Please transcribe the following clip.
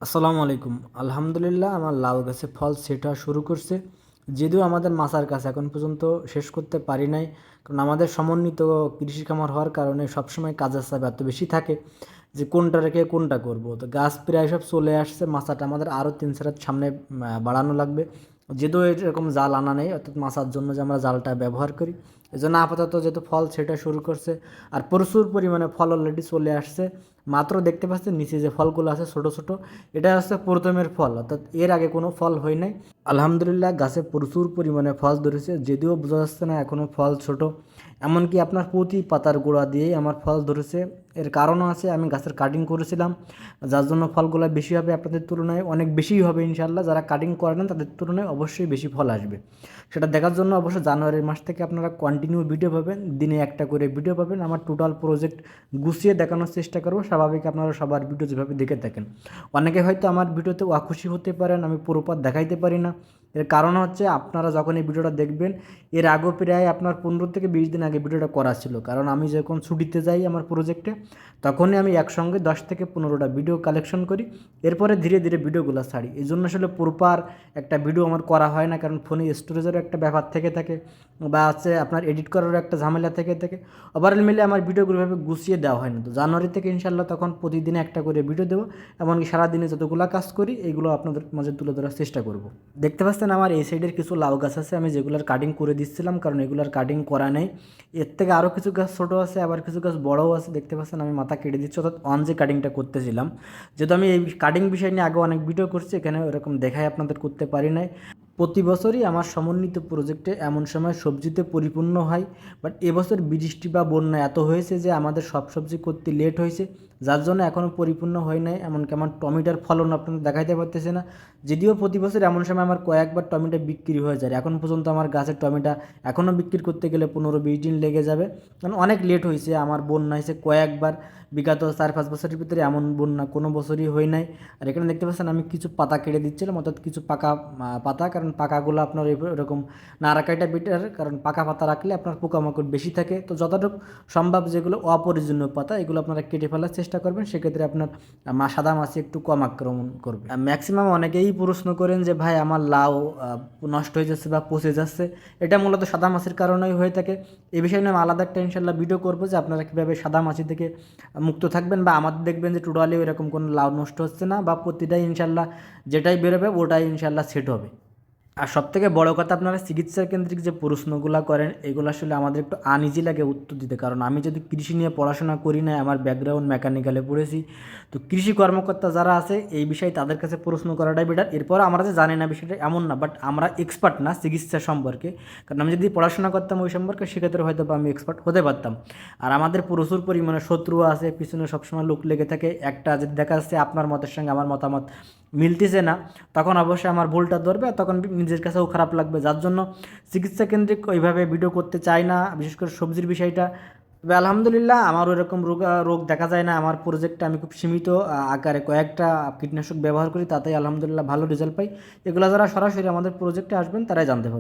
আসসালামু আলাইকুম। আলহামদুলিল্লাহ আমার লাউ গাছে ফল সেট হওয়া শুরু করছে। যদিও আমাদের মাচার কাজ এখন পর্যন্ত শেষ করতে পারি নাই। কারণ আমাদের সমন্বিত কৃষি খামার হওয়ার কারণে সবসময় কাজের চাপ এত বেশি থাকে যে কোনটা রেখে কোনটা করব। তো গাছ প্রায় সব চলে আসছে, মাচাটা আমাদের আরও 3-4 হাত সামনে বাড়ানো লাগবে। যদিও এরকম জাল আনা নেই, অর্থাৎ মাচার জন্য যে আমরা জালটা ব্যবহার করি, এই জন্য আপাতত যেহেতু ফল সেটা শুরু করছে আর প্রচুর পরিমাণে ফল অলরেডি চলে আসছে। মাত্র দেখতে পাচ্ছেন নিচে যে ফলগুলো আছে ছোট ছোট, এটা হচ্ছে প্রথমের ফল, অর্থাৎ এর আগে কোনো ফল হয় নাই। আলহামদুলিল্লাহ গাছে প্রচুর পরিমাণে ফল ধরেছে, যদিও বোঝা যাচ্ছে না এখনও ফল ছোট। এমনকি আপনার প্রতি পাতার গোড়া দিয়েই আমার ফল ধরেছে। এর কারণও আছে, আমি গাছের কাটিং করেছিলাম, যার জন্য ফলগুলো বেশি হবে, আপনাদের তুলনায় অনেক বেশিই হবে ইনশাল্লাহ। যারা কাটিং করে নেন তাদের তুলনায় অবশ্যই বেশি ফল আসবে। সেটা দেখার জন্য অবশ্য জানুয়ারির মাস থেকে আপনারা কন্টিনিউ ভিডিও পাবেন, দিনে একটা করে ভিডিও পাবেন। আমার টোটাল প্রজেক্ট গুছিয়ে দেখানোর চেষ্টা করবো। স্বাভাবিক আপনারা সবার ভিডিও যেভাবে দেখে থাকেন, অনেকে হয়তো আমার ভিডিওতে অখুশি হতে পারেন, আমি পুরোপাত দেখাইতে পারি না। এর কারণ হচ্ছে আপনারা যখন এই ভিডিওটা দেখবেন, এর আগেও প্রায় আপনার 15 থেকে 20 দিন আগে ভিডিওটা করা ছিল। কারণ আমি যখন ছুটিতে যাই আমার প্রজেক্টে, তখনই আমি একসঙ্গে 10 থেকে 15টা ভিডিও কালেকশন করি, এরপরে ধীরে ধীরে ভিডিওগুলো ছাড়ি। এই জন্য আসলে প্রপার একটা ভিডিও আমার করা হয় না, কারণ ফোনে স্টোরেজেরও একটা ব্যাপার থেকে থাকে, বা আছে আপনার এডিট করারও একটা ঝামেলা থেকে থাকে। ওভারঅল মিলে আমার ভিডিওগুলোভাবে গুছিয়ে দেওয়া হয় না। তো জানুয়ারি থেকে ইনশাল্লাহ তখন প্রতিদিনে একটা করে ভিডিও দেবো। এমনকি সারাদিনে যতগুলো কাজ করি এইগুলো আপনাদের মাঝে তুলে ধরার চেষ্টা করব। দেখতে পাচ্ছেন আমার এই সাইডের কিছু লাউ গাছ আছে, আমি যেগুলোর কাটিং করে দিচ্ছিলাম, কারণ এগুলোর কাটিং করা নেই। এর থেকে আরও কিছু গাছ ছোটো আছে, আবার কিছু গাছ বড়ও আছে। দেখতে পাচ্ছেন আমি মাথা কেটে দিচ্ছি, অর্থাৎ অন যে কাটিংটা করতেছিলাম। যেহেতু আমি এই কাটিং বিষয় নিয়ে আগে অনেক ভিডিও করছি, এখানে এরকম দেখাই আপনাদের করতে পারি নাই। প্রতি বছরই আমার সমন্বিত প্রজেক্টে এমন সময় সবজিতে পরিপূর্ণ হয়, বাট এবছর বৃষ্টি বা বন্যা এত হয়েছে যে আমাদের সব সবজি করতে লেট হয়েছে, যার জন্য এখনও পরিপূর্ণ হয় নাই। এমনকি আমার টমেটোর ফলন আপনাদের দেখাইতে পারতেছে না। যদিও প্রতি বছর এমন সময় আমার কয়েকবার টমেটো বিক্রি হয়ে যায়, এখন পর্যন্ত আমার গাছের টমেটো এখনও বিক্রি করতে গেলে 15-20 দিন লেগে যাবে, কারণ অনেক লেট হয়েছে। আমার বন্যা হয়েছে কয়েকবার, বিগত 4-5 বছরের ভিতরে এমন বন্যা কোনো বছরই হয় নাই। আর এখানে দেখতে পাচ্ছেন আমি কিছু পাতা কেটে দিচ্ছিলাম, অর্থাৎ কিছু পাকা পাতা, কারণ পাকাগুলো আপনার এরকম না রাখাটা বেটার, কারণ পাকা পাতা রাখলে আপনার পোকামাকড় বেশি থাকে। তো যতটুকু সম্ভব যেগুলো অপরিজনীয় পাতা এগুলো আপনারা কেটে ফেলার চেষ্টা করবেন, সেক্ষেত্রে আপনার সাদা মাছি একটু কম আক্রমণ করবে। ম্যাক্সিমাম অনেকেই প্রশ্ন করেন যে ভাই আমার লাউ নষ্ট হয়ে যাচ্ছে বা পচে যাচ্ছে, এটা মূলত সাদা মাছির কারণেই হয়ে থাকে। এই বিষয়ে নিয়ে আমি আলাদা একটা ইনশাল্লাহ ভিডিও করবো যে আপনারা কীভাবে সাদা মাছি থেকে মুক্ত থাকবেন, বা আমাদের দেখবেন যে টোটালি এরকম কোনো লাউ নষ্ট হচ্ছে না, বা প্রতিটাই ইনশাল্লাহ যেটাই বেরোবে ওটাই ইনশাল্লাহ সেট হবে। আর সবথেকে বড় কথা, আপনারা চিকিৎসা কেন্দ্রিক যে প্রশ্নগুলো করেন এগুলো আসলে আমাদের একটু আনইজি লাগে উত্তর দিতে, কারণ আমি যদি কৃষি নিয়ে পড়াশোনা করি না, আমার ব্যাকগ্রাউন্ড মেকানিক্যালে পড়েছি। তো কৃষি কর্মকর্তা যারা আছে এই বিষয়ে তাদের কাছে প্রশ্ন করাটাই বেটার। এরপর আমরা যে জানি না বিষয়টা এমন না, বাট আমরা এক্সপার্ট না চিকিৎসা সম্পর্কে, কারণ আমি যদি পড়াশোনা করতাম ওই সম্পর্কে সেক্ষেত্রে হয়তো বা আমি এক্সপার্ট হতে পারতাম। আর আমাদের প্রচুর পরিমাণে শত্রু আছে, পিছনে সবসময় লোক লেগে থাকে। একটা যদি দেখা যাচ্ছে আপনার মতের সঙ্গে আমার মতামত মিলতেছে না, তখন অবশ্যই আমার ভুলটা ধরবে, আর তখন নিজের কাছেও খারাপ লাগবে। যার জন্য চিকিৎসা কেন্দ্রিক ওইভাবে ভিডিও করতে চাই না, বিশেষ করে সবজির বিষয়টা। তবে আলহামদুলিল্লাহ আমার ওইরকম রোগ দেখা যায় না। আমার প্রজেক্টে আমি খুব সীমিত আকারে কয়েকটা কীটনাশক ব্যবহার করি, তাতেই আলহামদুলিল্লাহ ভালো রেজাল্ট পাই। এগুলো যারা সরাসরি আমাদের প্রজেক্টে আসবেন তারাই জানতে পারবেন।